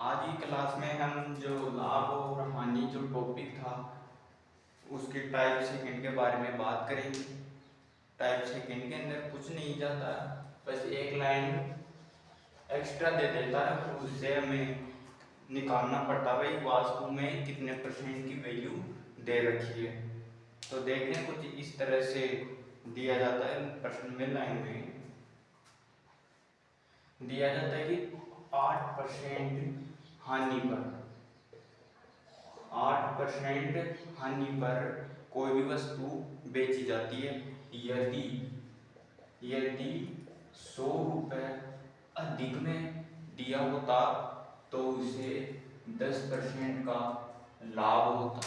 आज की क्लास में हम जो लाभ और हानि जो टॉपिक था उसके टाइप सेकंड के बारे में बात करेंगे। टाइप सेकंड के अंदर कुछ नहीं जाता, बस एक लाइन एक्स्ट्रा दे देता है और उससे हमें निकालना पड़ता है भाई वास्तव में कितने परसेंट की वैल्यू दे रखी है। तो देखते हैं कुछ इस तरह से दिया जाता है। प्रश्न में लाइन में दिया जाता है कि 8% हानि पर 8% हानि पर कोई भी वस्तु बेची जाती है यदि यदि 100 रुपये अधिक में दिया होता तो उसे 10% का लाभ होता।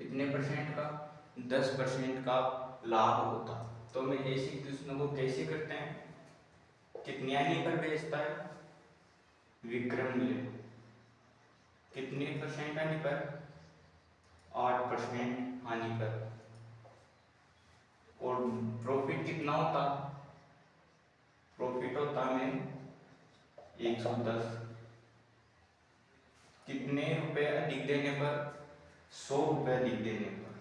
कितने परसेंट का? 10% का लाभ होता। तो मैं ऐसी क्वेश्चन को कैसे करते हैं? कितनी हानि पर बेचता है? विक्रम मूल्य। कितने परसेंट हानि पर? 8% हानि पर। और प्रॉफिट कितना होता? प्रॉफिट होता में 110। कितने रुपए अधिक देने पर? 100 रुपये अधिक देने पर।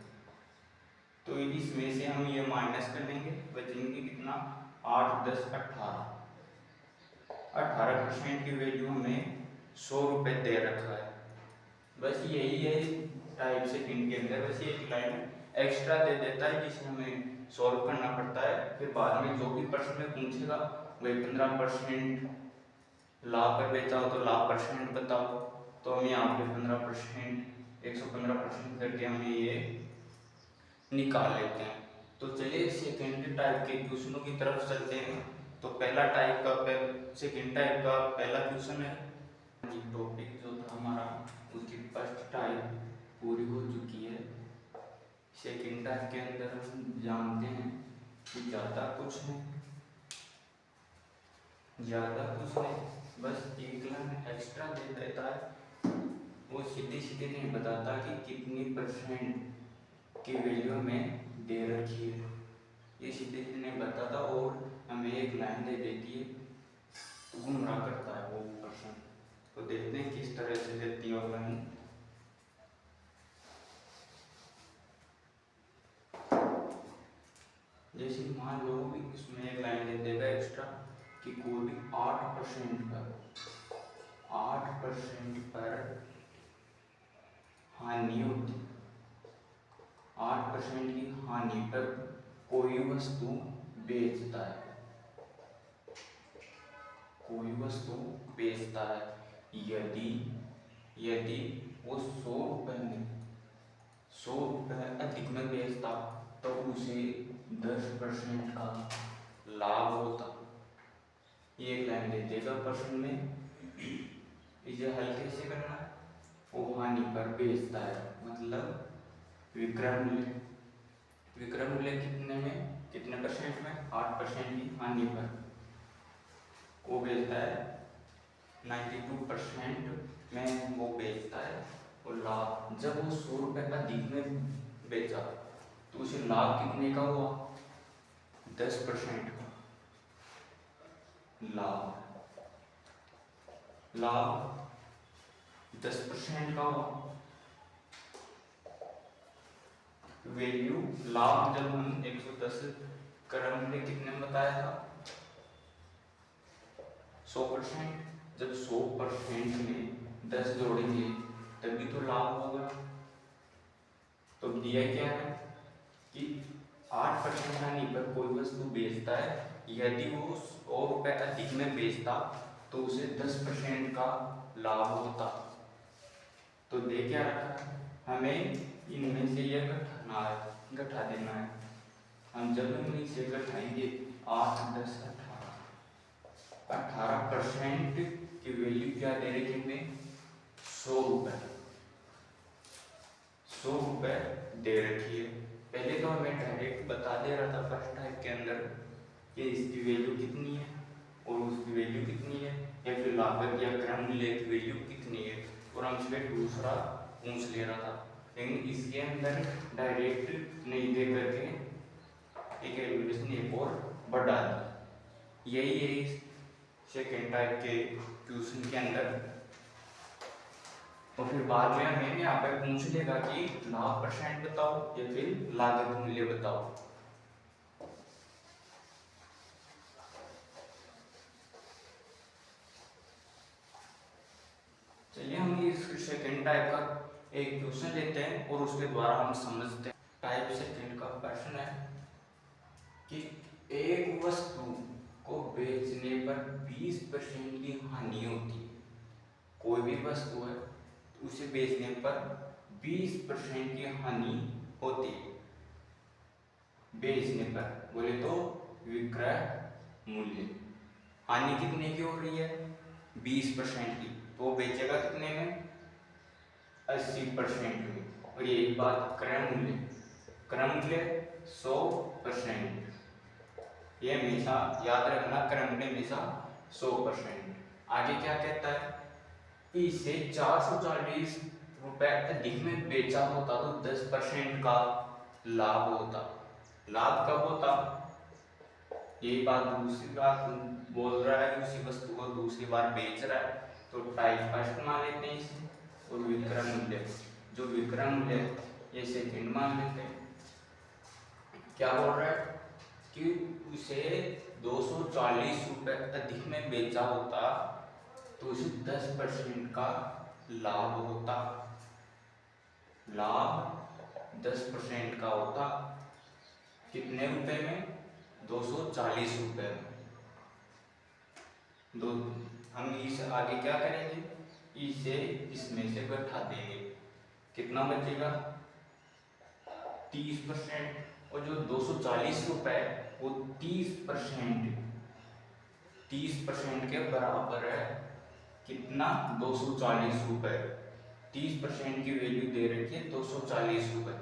तो इसमें से हम ये माइनस कर लेंगे, बचेंगे कितना? 8 10 18। 18% की वैल्यू हमें 100 रुपये दे रखा है। बस यही है टाइप सेकंड के अंदर। बस एक लाइन एक्स्ट्रा दे देता है जिसे हमें सॉल्व करना पड़ता है। फिर बाद में जो भी प्रश्न में पूछेगा वही 15% लाभ पर बेचा हो तो लाभ परसेंट बताओ। तो हम यहाँ पे 15% 115% करके हम ये निकाल लेते हैं। तो चलिए सेकेंड टाइप के क्वेश्चनों की तरफ चलते हैं। तो पहला टाइप का सेकेंड टाइप का पहला क्वेश्चन है। टॉपिक जो था हमारा उसकी फर्स्ट टाइप पूरी हो चुकी है। सेकेंड टाइप के अंदर हम जानते हैं कि ज़्यादा कुछ नहीं, बस एक लाइन एक्स्ट्रा दे देता है। वो सीधे सीधे नहीं बताता कि कितनी परसेंट की वैल्यू हमें दे रखी है। ये सीधे सीधे नहीं बताता और हमें एक लाइन दे देती है, तो गुमराह करता है वो पर्सन। तो देखते हैं किस तरह से देती है लाइन। जैसे मान लो भी इसमें एक लाइन दे देगा एक्स्ट्रा कि कोई भी 8% पर हानि होती। 8% की हानि पर कोई वस्तु बेचता है, कोई वस्तु बेचता है यदि यदि वो 100 रुपये अधिक में बेचता तो उसे 10% का लाभ होता। ये एक लाइन दे देगा प्रश्न में। इसे हल कैसे करना है? वो हानि पर बेचता है मतलब विक्रय मूल्य। विक्रय मूल्य कितने में, कितने परसेंट में? 8% की हानि पर वो बेचता है 92% में वो बेचता है। और लाभ जब वो 100 रुपये अधिक में बेचा तो उसे लाभ कितने का हुआ? 10% का लाभ। लाभ 10% का हुआ। वैल्यू लाभ जब हम 110 क्रम में कितने में बताया था? 100%। जब 100% में 10 जोड़ेंगे तभी तो लाभ होगा। तो दिया क्या है कि 8% हानि पर कोई वस्तु बेचता है यदि वो 100 रुपये अधिक में बेचता तो उसे 10% का लाभ होता। तो दे क्या रखा है? हमें इनमें से यह घटा देना है। हम जब हम इसे घटाएंगे 8 10 18% की वैल्यू क्या दे रही है हमें? 100 रुपये। 100 रुपये दे रखी है। पहले तो हमें डायरेक्ट बता दे रहा था फर्स्ट टाइप के अंदर कि इसकी वैल्यू कितनी है और उसकी वैल्यू कितनी है, या फिर लागत या क्रम मूल्य की वैल्यू कितनी है, और हमसे दूसरा पूछ ले रहा था। लेकिन इसके अंदर डायरेक्ट नहीं दे करके एक कैलकुलेशन एक और बढ़ा दी। यही सेकेंड टाइप के क्वेश्चन के अंदर और फिर बाद में हमें यहाँ पे पूछ लेगा कि लाभ परसेंट बताओ या फिर लागत मूल्य बताओ। चलिए हम इस सेकेंड टाइप का एक क्वेश्चन लेते हैं और उसके द्वारा हम समझते हैं। टाइप सेकेंड का प्रश्न है कि एक वस्तु को बेचने पर 20% की हानि होती है। कोई भी वस्तु है उसे बेचने पर 20% की हानि होती है। बेचने पर बोले तो विक्रय मूल्य हानि कितने की हो रही है? 20% की। तो बेचेगा कितने में? 80% में। और यही बात क्रय मूल्य 100%। ये हमेशा याद रखना, क्रय मूल्य हमेशा 100%। आगे क्या कहता है? इसे 440 रुपए अधिक में बेचा होता तो 10% का लाभ होता। लाभ कब होता? यही बात दूसरी बात बोल रहा है, उसी वस्तु को दूसरी बार बेच रहा है, तो टाइप फर्स्ट मान लेते हैं इसे, और विक्रय मूल्य जो विक्रय मूल्य ये सेकंड मान लेते हैं। क्या बोल रहा है कि उसे 240 रुपए अधिक में बेचा होता तो उसे 10% का लाभ होता। लाभ 10% का होता। कितने रुपए में? 240 रुपए में। दो हम इस आगे क्या करेंगे? इसे इसमें से घटा देंगे। कितना बचेगा? 30%। और जो 240 रुपए वो 30% के बराबर है। कितना? 240 रुपए। 30% की वैल्यू दे रखी है 240 रुपए।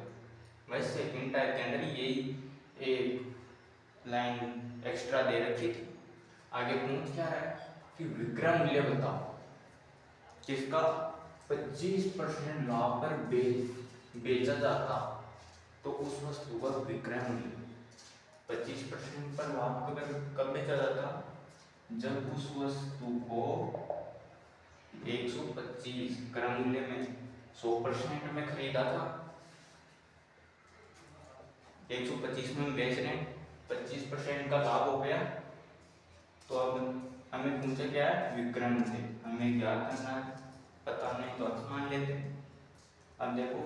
वैसे सेकंड टाइप के अंदर यही एक लाइन एक्स्ट्रा दे रखी थी। आगे पूछ क्या है कि विक्रय मूल्य बताओ किसका? 25% लाभ पर बेचा जाता तो उस वस्तु का विक्रय मूल्य 25% पर लाभ कब बेचा जाता? जब उस वस्तु को 125 क्रय मूल्य में 100% में खरीदा था। 125 में बेच रहे हैं, 25% का लाभ हो गया। तो अब हमें पूछा क्या है? विक्रय मूल्य। हमें क्या करना है? पता नहीं तो अच्छा मान लेते हैं। अब देखो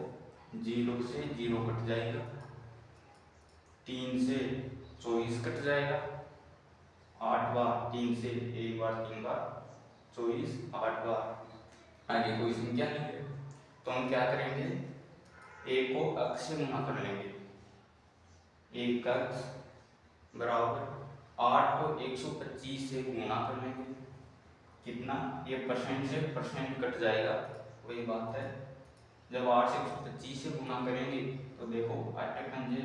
0 से 0 कट जाएगा, 3 से 24 कट जाएगा, 8 बार 3 से 1 बार 3 बार 24, 8 बार। आगे कोई संख्या नहीं है तो हम क्या करेंगे? एक को अक्ष से गुणा कर लेंगे। एक अक्ष बराबर 8 को 125 से गुणा कर लेंगे। कितना? ये परसेंट से परसेंट कट जाएगा, वही बात है। जब 8 से 125 से गुणा करेंगे तो देखो 8 पंजे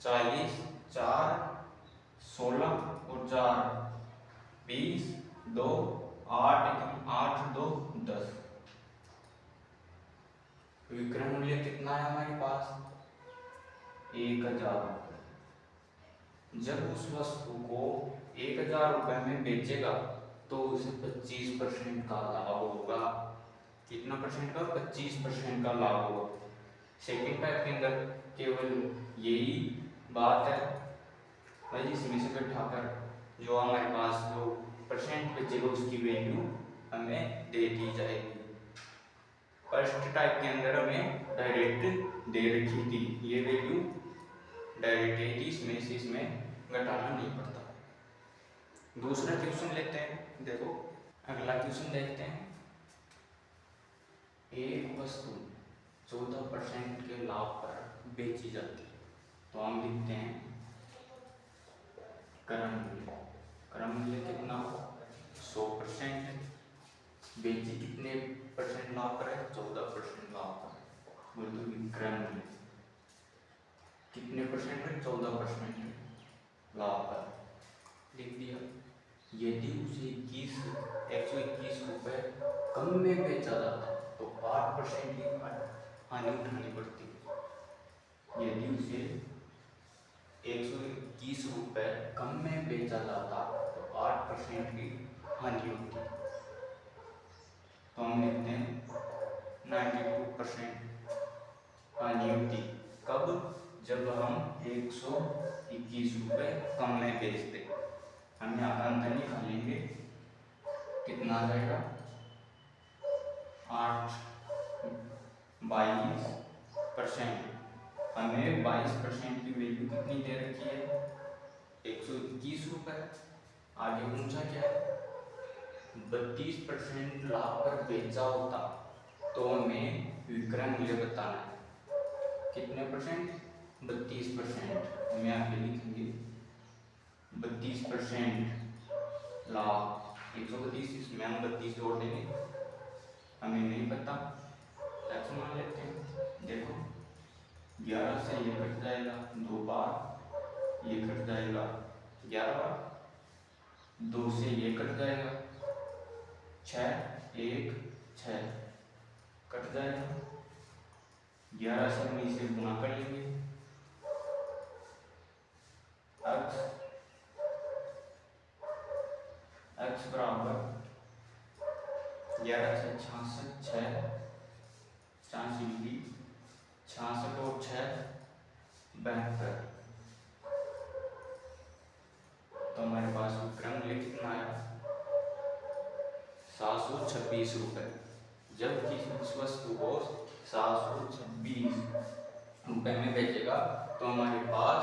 40, 4 16 और 4 20, 2 8 8 2 10। विक्रय मूल्य कितना है हमारे पास? 1000 रुपये। जब उस वस्तु को 1000 रुपये में बेचेगा तो उसे 25% का लाभ होगा। कितना परसेंट का? 25% का लाभ होगा। सेकेंड टाइप के अंदर केवल यही बात है, भाई इसमें से घटाकर जो हमारे पास जो परसेंट बचेगा उसकी वैल्यू हमें दे दी जाएगी। फर्स्ट टाइप के अंदर हमें डायरेक्ट दे रखी थी ये वैल्यू, डायरेक्ट है कि इसमें घटाना नहीं पड़ता। दूसरा क्वेश्चन लेते हैं। देखो अगला क्वेश्चन देखते हैं। एक वस्तु 14% के लाभ पर बेची जाती है तो हम लिखते हैं क्रय मूल्य। क्रय मूल्य कितना हो? 100%। बेची कितने परसेंट लाभ पर है? 14% लाभ पर। बोल तो विक्रय मूल्य कितने परसेंट है? 14% लाभ पर लिख दिया। यदि उसे 121 रुपए कम में बेचा जाता तो 8% की हानि उठानी पड़ती। यदि उसे 121 रुपए कम में बेचा जाता तो 8% की हानि होती। तो हम लिखते हैं जब हम 121 रुपये कम में बेचते। हम यहाँ का अंतर निकालेंगे, कितना आ जाएगा 22%। हमें 22% की वैल्यू कितनी दे रखी है 121 रुपये। आगे पूछा क्या है 32% लाभ पर बेचा होता तो हमें विक्रय मूल्य बताना है। कितने परसेंट 32%। हम यहाँ पे लिखेंगे 32% लाभ 132, इसमें हम 32 जोड़ देंगे, हमें नहीं पता एक्स मान लेते हैं। देखो 11 से ये कट जाएगा 2 बार, ये कट जाएगा 11 बार, 2 से ये कट जाएगा 6, 1 6 कट जाएगा। 11 से हम इसे गुणा कर लेंगे, x बराबर 11 से 66, 6 66 और 6 72। तो हमारे पास विक्रय मूल्य कितना आया 726 रुपये। जब इस वस्तु को 726 रुपये में बेचेगा तो हमारे पास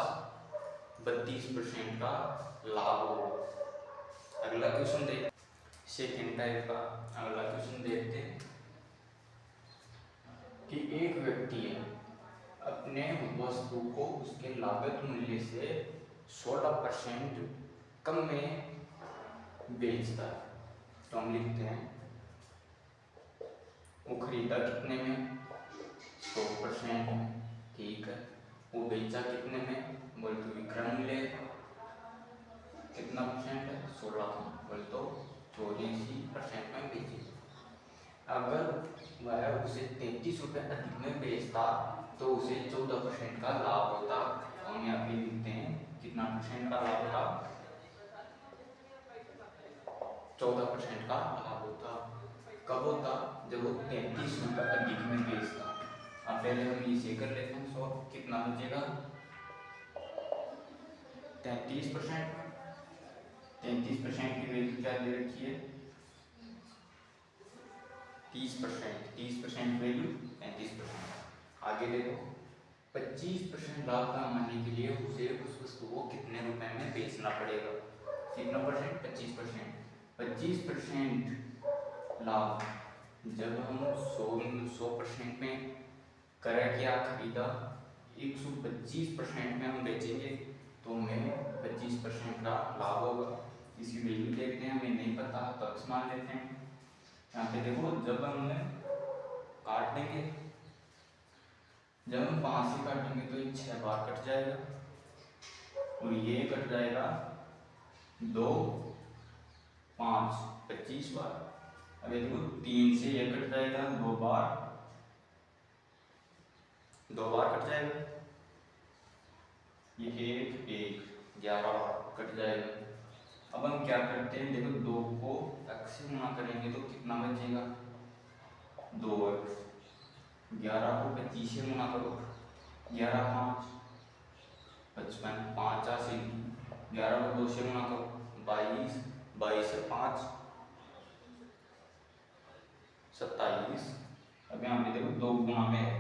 32% का लाभ होगा। अगला क्वेश्चन देखते, सेकेंड टाइप का अगला क्वेश्चन देखते हैं कि एक व्यक्ति अपने वस्तु को उसके लागत मूल्य से 16% कम में बेचता है। तो हम लिखते हैं वो खरीदा कितने में 100% में, ठीक है। वो बेचा कितने में बोल तो विक्रय मूल्य कितना परसेंट है 16, बोल तो 84% में बेचे। अगर वह उसे 33 रुपये अधिक में बेचता तो उसे 14% का लाभ होता। हम यहाँ पे लिखते हैं कितना परसेंट का लाभ होता 14% का लाभ होता। कब होता जब वो 33 रुपये अधिक में बेचता। अब पहले हम इसे कर लेते हैं 100, कितना बचेगा 33%। 33% की वैल्यू क्या दे रखी है 30%। 30% वैल्यू 35%। आगे देखो 25% लाभ कमाने के लिए उसे उस वस्तु को कितने रुपए में बेचना पड़ेगा। कितना परसेंट 25%। 25% लाभ जब हम 100% में क्रय किया खरीदा 125% में हम बेचेंगे तो हमें 25% का लाभ होगा। इसकी वैल्यू देखते हैं, हमें नहीं पता तो x मान लेते हैं। यहाँ पे देखो जब हम काट देंगे, जब हम 5 से काटेंगे तो ये 6 बार कट जाएगा और ये कट जाएगा 2 5 25 बार। अब देखो 3 से ये कट जाएगा 2 बार कट जाएगा, ये 1 11 बार कट जाएगा। अब हम क्या करते हैं देखो 2 को x से गुणा करेंगे तो कितना बचेगा 2x। 11 को 25 से गुणा करो 11 5 55 5 80। 11 को 2 से गुणा करो 22 22 से 5 27। अब यहाँ पे देखो 2 गुणा में है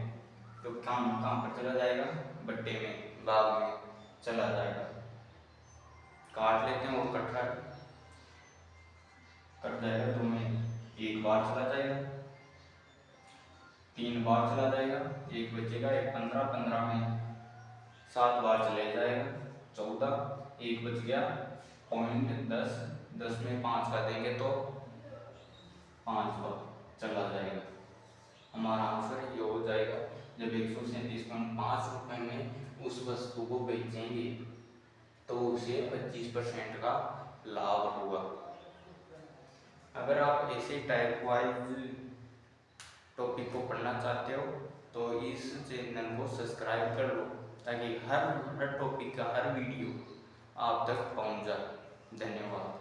तो काम कहाँ पर चला जाएगा बट्टे में भाग में चला जाएगा। काट लेते हैं, वो कट रहा है कट जाएगा तो में 1 बार चला जाएगा, 3 बार चला जाएगा, 1 बचेगा 1 15 15 में 7 बार चले जाएगा 14, 1 बच गया पॉइंट 10 10 में 5 का देंगे तो 5 बार चला जाएगा। हमारा आंसर ये हो जाएगा जब 137.5 रुपये में उस वस्तु को बेचेंगे तो उसे 25% का लाभ होगा। अगर आप ऐसे टाइप वाइज टॉपिक को पढ़ना चाहते हो तो इस चैनल को सब्सक्राइब कर लो ताकि हर टॉपिक का हर वीडियो आप तक पहुंच जाए। धन्यवाद।